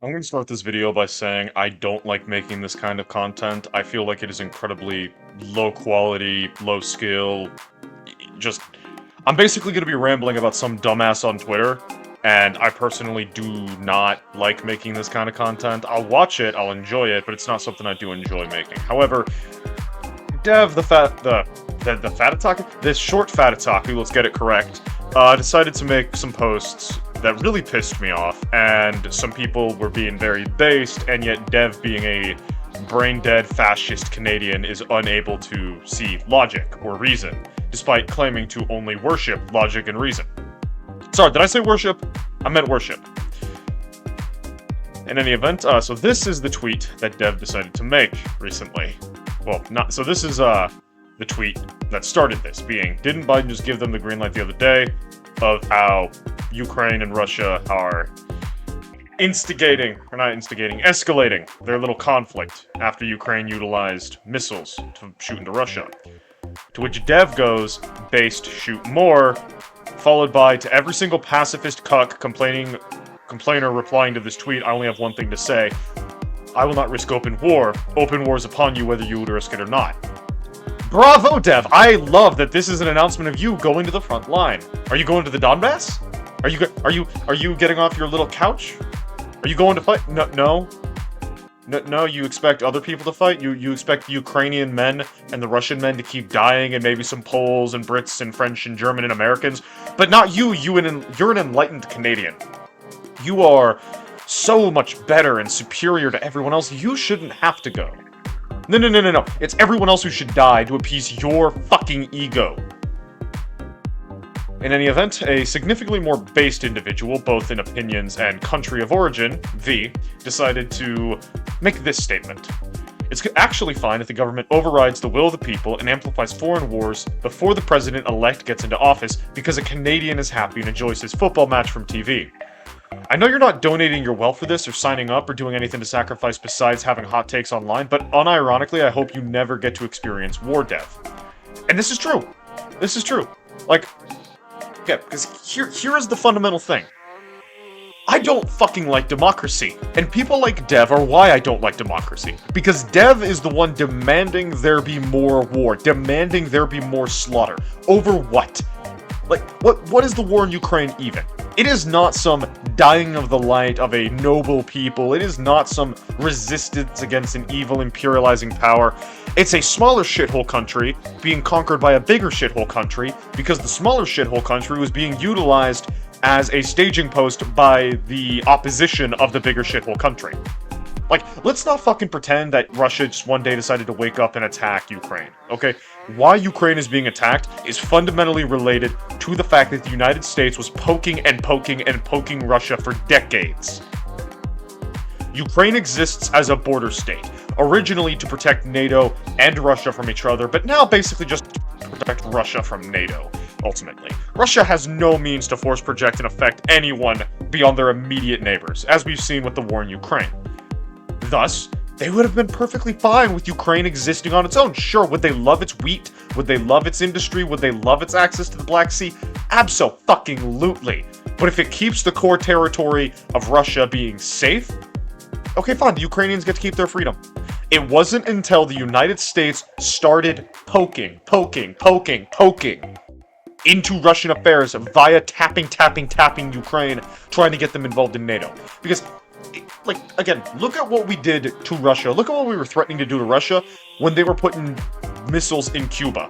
I'm going to start this video by saying I don't like making this kind of content. I feel like it is incredibly low quality, low skill, just... I'm basically going to be rambling about some dumbass on Twitter, and I personally do not like making this kind of content. I'll watch it, I'll enjoy it, but it's not something I do enjoy making. However, Dev, this ShortFatOtaku, let's get it correct, decided to make some posts that really pissed me off, and some people were being very based, and yet Dev, being a brain-dead fascist Canadian, is unable to see logic or reason, despite claiming to only worship logic and reason. Sorry, did I say worship? I meant worship. In any event, so this is the tweet that Dev decided to make recently. Well, so this is, the tweet that started this, being, didn't Biden just give them the green light the other day of how Ukraine and Russia are escalating their little conflict after Ukraine utilized missiles to shoot into Russia. To which Dev goes, based, shoot more, followed by, to every single pacifist cuck complainer replying to this tweet, I only have one thing to say: I will not risk open war. Open war is upon you whether you would risk it or not. Bravo, Dev! I love that this is an announcement of you going to the front line. Are you going to the Donbass? Are you getting off your little couch? Are you going to fight? No, you expect other people to fight? You expect the Ukrainian men and the Russian men to keep dying, and maybe some Poles and Brits and French and German and Americans, but not you. You're an enlightened Canadian. You are so much better and superior to everyone else. You shouldn't have to go. No. It's everyone else who should die to appease your fucking ego. In any event, a significantly more based individual, both in opinions and country of origin, V, decided to make this statement. It's actually fine if the government overrides the will of the people and amplifies foreign wars before the president-elect gets into office because a Canadian is happy and enjoys his football match from TV. I know you're not donating your wealth for this, or signing up, or doing anything to sacrifice besides having hot takes online, but unironically, I hope you never get to experience war, Dev. And this is true. This is true. Like, yeah, because here is the fundamental thing. I don't fucking like democracy, and people like Dev are why I don't like democracy. Because Dev is the one demanding there be more war, demanding there be more slaughter. Over what? Like, what is the war in Ukraine even? It is not some dying of the light of a noble people. It is not some resistance against an evil imperializing power. It's a smaller shithole country being conquered by a bigger shithole country because the smaller shithole country was being utilized as a staging post by the opposition of the bigger shithole country. Like, let's not fucking pretend that Russia just one day decided to wake up and attack Ukraine, okay? Why Ukraine is being attacked is fundamentally related to the fact that the United States was poking Russia for decades. Ukraine exists as a border state, originally to protect NATO and Russia from each other, but now basically just to protect Russia from NATO, ultimately. Russia has no means to force project and affect anyone beyond their immediate neighbors, as we've seen with the war in Ukraine. Thus, they would have been perfectly fine with Ukraine existing on its own. Sure, would they love its wheat? Would they love its industry? Would they love its access to the Black Sea? Abso-fucking-lutely. But if it keeps the core territory of Russia being safe, okay, fine, the Ukrainians get to keep their freedom. It wasn't until the United States started poking into Russian affairs via tapping Ukraine, trying to get them involved in NATO. Because, like, again, look at what we did to Russia. Look at what we were threatening to do to Russia when they were putting missiles in Cuba.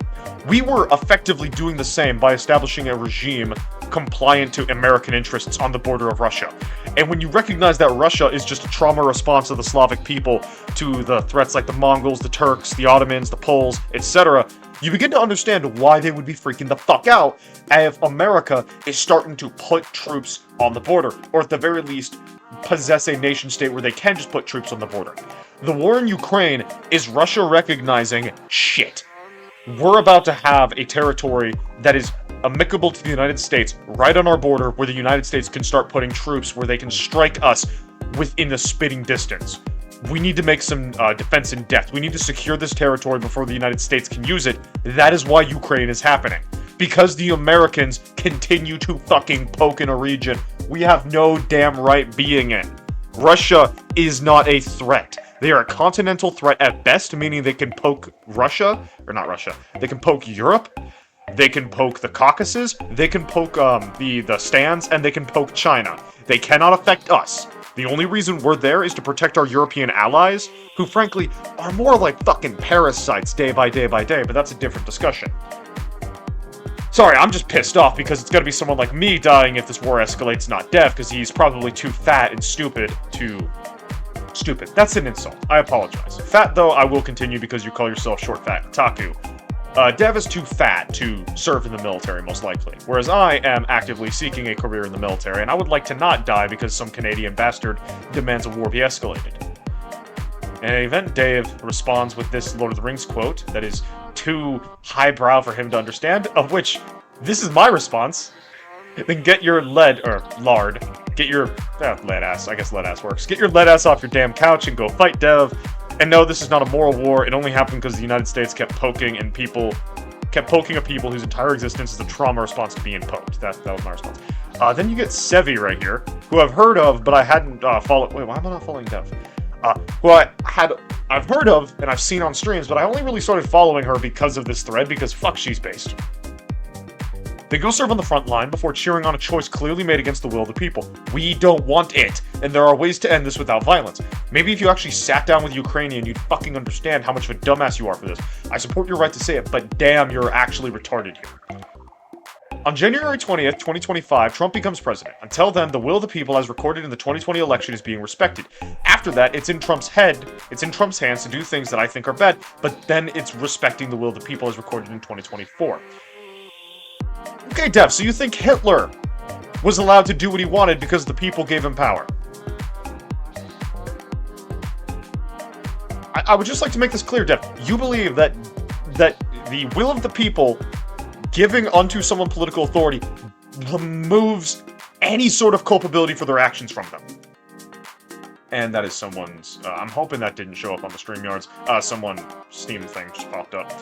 We were effectively doing the same by establishing a regime compliant to American interests on the border of Russia. And when you recognize that Russia is just a trauma response of the Slavic people to the threats like the Mongols, the Turks, the Ottomans, the Poles, etc., you begin to understand why they would be freaking the fuck out if America is starting to put troops on the border, or at the very least, possess a nation state where they can just put troops on the border. The war in Ukraine is Russia recognizing, shit, we're about to have a territory that is amicable to the United States right on our border, where the United States can start putting troops where they can strike us within the spitting distance. We need to make some defense in depth. We need to secure this territory before the United States can use it. That is why Ukraine is happening. Because the Americans continue to fucking poke in a region we have no damn right being in. Russia is not a threat. They are a continental threat at best, meaning they can poke Russia, or not Russia, they can poke Europe, they can poke the Caucasus, they can poke the stands, and they can poke China. They cannot affect us. The only reason we're there is to protect our European allies, who frankly are more like fucking parasites day by day by day, but that's a different discussion. Sorry, I'm just pissed off because it's gonna be someone like me dying if this war escalates, not Dev, because he's probably too fat and stupid to... Stupid. That's an insult. I apologize. Fat, though, I will continue because you call yourself ShortFatOtaku. Dev is too fat to serve in the military, most likely, whereas I am actively seeking a career in the military, and I would like to not die because some Canadian bastard demands a war be escalated. In any event, Dave responds with this Lord of the Rings quote that is too highbrow for him to understand, of which this is my response. Then get your lead, or lard, get your, lead ass, I guess lead ass works. Get your lead ass off your damn couch and go fight Dev. And no, this is not a moral war, it only happened because the United States kept poking at people whose entire existence is a trauma response to being poked. That was my response. Then you get Sevi right here, who I've heard of, but I hadn't followed, wait, why am I not following Dev? Who I've heard of, and I've seen on streams, but I only really started following her because of this thread, because fuck, she's based. They go serve on the front line before cheering on a choice clearly made against the will of the people. We don't want it, and there are ways to end this without violence. Maybe if you actually sat down with Ukrainian, you'd fucking understand how much of a dumbass you are for this. I support your right to say it, but damn, you're actually retarded here. On January 20th, 2025, Trump becomes president. Until then, the will of the people as recorded in the 2020 election is being respected. After that, it's in Trump's hands to do things that I think are bad, but then it's respecting the will of the people as recorded in 2024. Okay, Dev, so you think Hitler was allowed to do what he wanted because the people gave him power? I would just like to make this clear, Dev. You believe that the will of the people giving unto someone political authority removes any sort of culpability for their actions from them. And that is someone's... I'm hoping that didn't show up on the StreamYards. Someone's Steam thing just popped up.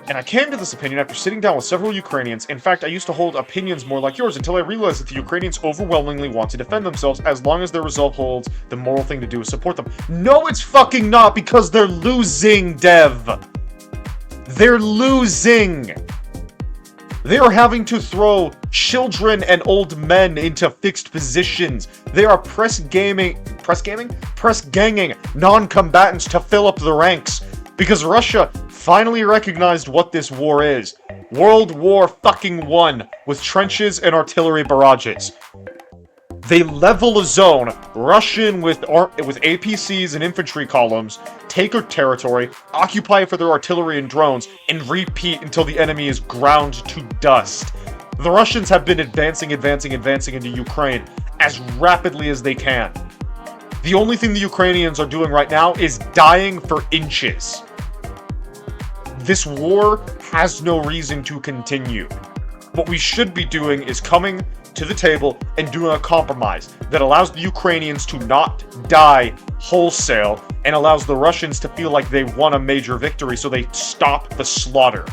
And I came to this opinion after sitting down with several Ukrainians. In fact, I used to hold opinions more like yours until I realized that the Ukrainians overwhelmingly want to defend themselves as long as their resolve holds. The moral thing to do is support them. No, it's fucking not, because they're losing, Dev. They're losing. They are having to throw children and old men into fixed positions. They are press ganging non-combatants to fill up the ranks. Because Russia finally recognized what this war is. World War fucking I, with trenches and artillery barrages. They level a zone, rush in with APCs and infantry columns, take a territory, occupy it for their artillery and drones, and repeat until the enemy is ground to dust. The Russians have been advancing into Ukraine as rapidly as they can. The only thing the Ukrainians are doing right now is dying for inches. This war has no reason to continue. What we should be doing is coming to the table and doing a compromise that allows the Ukrainians to not die wholesale and allows the Russians to feel like they won a major victory so they stop the slaughter.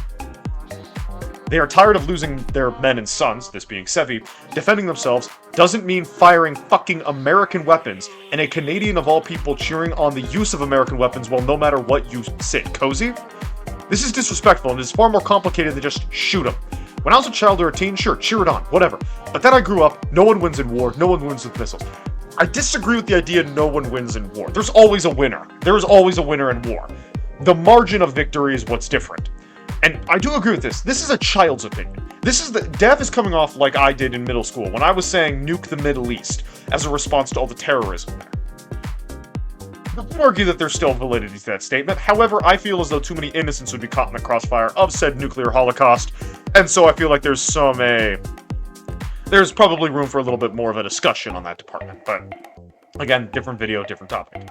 They are tired of losing their men and sons, this being Sevi. Defending themselves doesn't mean firing fucking American weapons, and a Canadian of all people cheering on the use of American weapons while no matter what you sit cozy? This is disrespectful and is far more complicated than just shoot them. When I was a child or a teen, sure, cheer it on, whatever. But then I grew up, no one wins in war, no one wins with missiles. I disagree with the idea no one wins in war. There's always a winner. There is always a winner in war. The margin of victory is what's different. And I do agree with this. This is a child's opinion. Dev is coming off like I did in middle school, when I was saying nuke the Middle East as a response to all the terrorism there. I would argue that there's still validity to that statement. However, I feel as though too many innocents would be caught in the crossfire of said nuclear holocaust, and so I feel like there's probably room for a little bit more of a discussion on that department. But again, different video, different topic.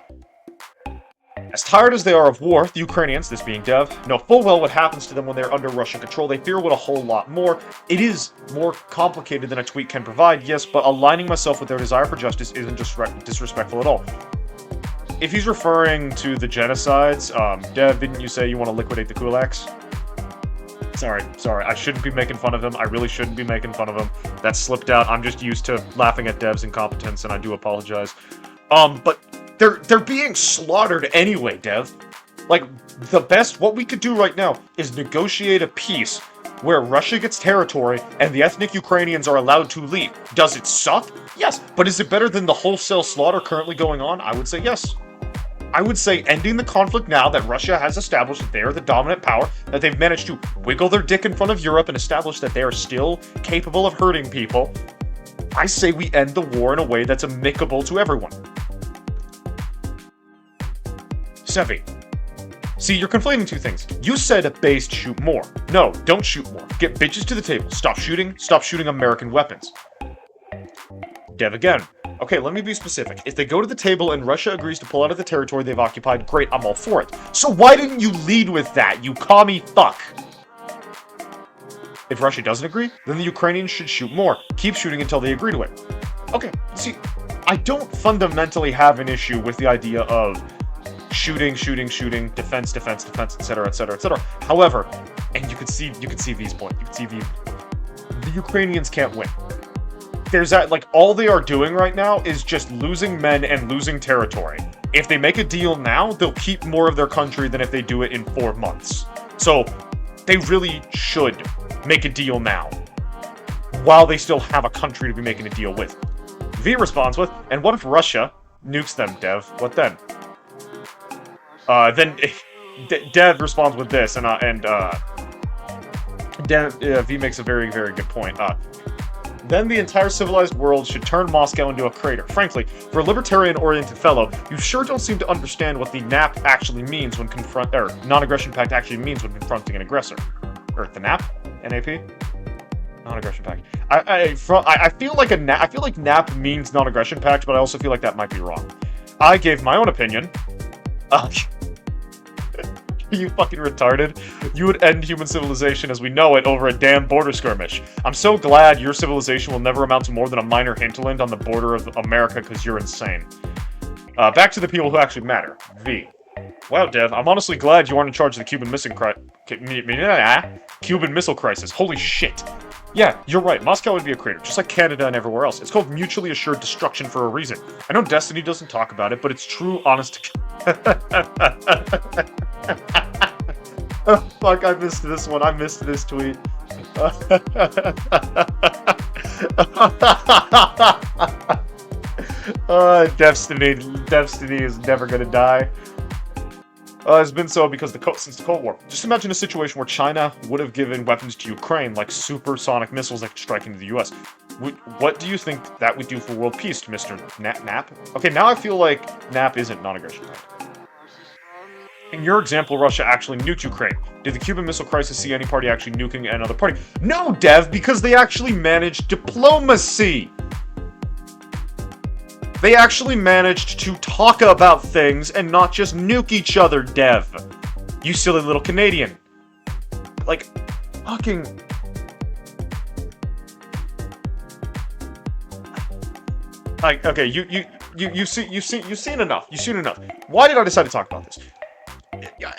As tired as they are of war, the Ukrainians, this being Dev, know full well what happens to them when they're under Russian control. They fear what a whole lot more. It is more complicated than a tweet can provide, yes, but aligning myself with their desire for justice isn't disrespectful at all. If he's referring to the genocides, Dev, didn't you say you want to liquidate the kulaks? Sorry. I shouldn't be making fun of him. I really shouldn't be making fun of him. That slipped out. I'm just used to laughing at Dev's incompetence, and I do apologize. But they're being slaughtered anyway, Dev. Like, what we could do right now is negotiate a peace where Russia gets territory and the ethnic Ukrainians are allowed to leave. Does it suck? Yes. But is it better than the wholesale slaughter currently going on? I would say yes. I would say ending the conflict now that Russia has established that they are the dominant power, that they've managed to wiggle their dick in front of Europe and establish that they are still capable of hurting people. I say we end the war in a way that's amicable to everyone. Sevi. See, you're conflating two things. You said based shoot more. No, don't shoot more. Get bitches to the table. Stop shooting American weapons. Dev again. Okay, let me be specific. If they go to the table and Russia agrees to pull out of the territory they've occupied, great, I'm all for it. So why didn't you lead with that, you commie fuck? If Russia doesn't agree, then the Ukrainians should shoot more. Keep shooting until they agree to it. Okay, see, I don't fundamentally have an issue with the idea of shooting, defense, etc. However, and you can see these points. You can see the Ukrainians can't win. There's that, like, all they are doing right now is just losing men and losing territory. If they make a deal now, they'll keep more of their country than if they do it in 4 months. So, they really should make a deal now, while they still have a country to be making a deal with. V responds with, and what if Russia nukes them, Dev? What then? Then Dev responds with this, V makes a very, very good point. Then the entire civilized world should turn Moscow into a crater. Frankly, for a libertarian-oriented fellow, you sure don't seem to understand what the NAP actually means when non-aggression pact actually means when confronting an aggressor. Or the NAP? NAP? Non-aggression pact. I feel like NAP means non-aggression pact, but I also feel like that might be wrong. I gave my own opinion. You fucking retarded. You would end human civilization as we know it over a damn border skirmish. I'm so glad your civilization will never amount to more than a minor hinterland on the border of America because you're insane. Back to the people who actually matter. V. Wow, Dev, I'm honestly glad you aren't in charge of the Cuban Missile Crisis. Holy shit. Yeah, you're right. Moscow would be a crater, just like Canada and everywhere else. It's called mutually assured destruction for a reason. I know Destiny doesn't talk about it, but it's true, honest... Oh, fuck, I missed this one. I missed this tweet. Destiny is never gonna die. It's been so since the Cold War. Just imagine a situation where China would have given weapons to Ukraine, like supersonic missiles that could strike into the US. What do you think that would do for world peace, Mr. Nap? Okay, now I feel like NAP isn't non-aggression pact. In your example, Russia actually nuked Ukraine. Did the Cuban Missile Crisis see any party actually nuking another party? No, Dev, because they actually managed diplomacy! They actually managed to talk about things and not just nuke each other, Dev. You silly little Canadian. Like, fucking... Like, okay, you've seen enough. You've seen enough. Why did I decide to talk about this?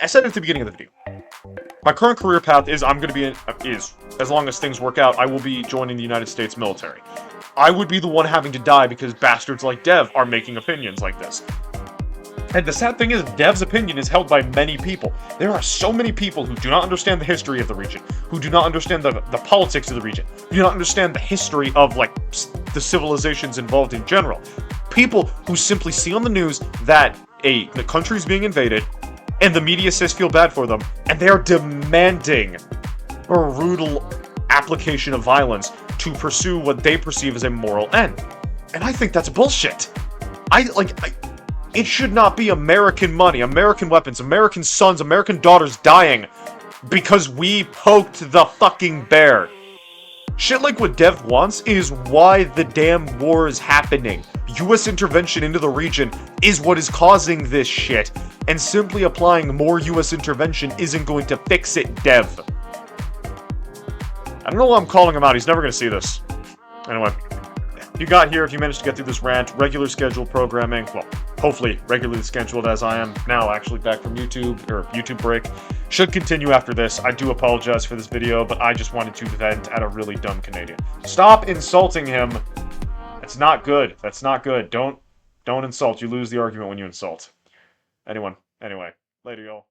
I said it at the beginning of the video. My current career path is as long as things work out, I will be joining the United States military. I would be the one having to die because bastards like Dev are making opinions like this. And the sad thing is, Dev's opinion is held by many people. There are so many people who do not understand the history of the region, who do not understand the politics of the region, who do not understand the history of, like, the civilizations involved in general. People who simply see on the news that the country is being invaded, and the media says feel bad for them, and they are demanding a brutal application of violence to pursue what they perceive as a moral end. And I think that's bullshit. It should not be American money, American weapons, American sons, American daughters dying because we poked the fucking bear. Shit like what Dev wants is why the damn war is happening. US intervention into the region is what is causing this shit, and simply applying more US intervention isn't going to fix it, Dev. I don't know why I'm calling him out, he's never gonna see this. Anyway. If you got here, if you managed to get through this rant, regular scheduled programming, well, hopefully regularly scheduled as I am now, actually back from YouTube, or YouTube break, should continue after this. I do apologize for this video, but I just wanted to vent at a really dumb Canadian. Stop insulting him. That's not good. That's not good. Don't insult. You lose the argument when you insult. Anyway, later, y'all.